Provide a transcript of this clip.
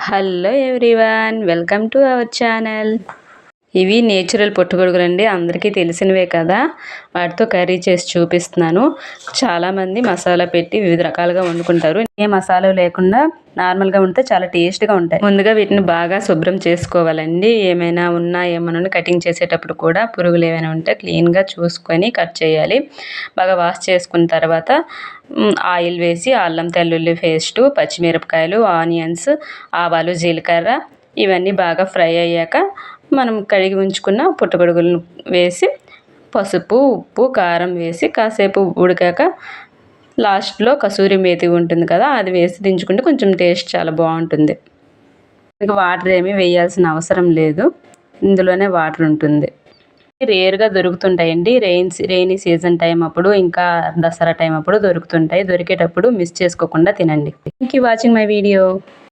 Hello everyone, welcome to our channel. ఇవి natural పుట్టగొడుగులు అండి, అందరికీ తెలిసినవే కదా. వాటితో కర్రీ చేసి చూపిస్తున్నాను. చాలామంది మసాలా పెట్టి వివిధ రకాలుగా వండుకుంటారు. ఏ మసాలా లేకుండా నార్మల్గా ఉంటే చాలా టేస్ట్గా ఉంటాయి. ముందుగా వీటిని బాగా శుభ్రం చేసుకోవాలండి. ఏమైనా కటింగ్ చేసేటప్పుడు కూడా పురుగులు ఏమైనా ఉంటే క్లీన్గా చూసుకొని కట్ చేయాలి. బాగా వాష్ చేసుకున్న తర్వాత ఆయిల్ వేసి అల్లం తెల్లుల్లి పేస్టు, పచ్చిమిరపకాయలు, ఆనియన్స్, ఆవాలు, జీలకర్ర ఇవన్నీ బాగా ఫ్రై అయ్యాక మనం కడిగి ఉంచుకున్న పుట్టగొడుగులను వేసి పసుపు, ఉప్పు, కారం వేసి కాసేపు ఉడికాక లాస్ట్లో కసూరి మేతి ఉంటుంది కదా, అది వేసి దించుకుంటే కొంచెం టేస్ట్ చాలా బాగుంటుంది. ఇక వాటర్ ఏమీ వేయాల్సిన అవసరం లేదు, ఇందులోనే వాటర్ ఉంటుంది. రేర్గా దొరుకుతుంటాయండి. రెయినీ సీజన్ టైం అప్పుడు, ఇంకా దసరా టైం అప్పుడు దొరుకుతుంటాయి. దొరికేటప్పుడు మిస్ చేసుకోకుండా తినండి. Thank you watching my video.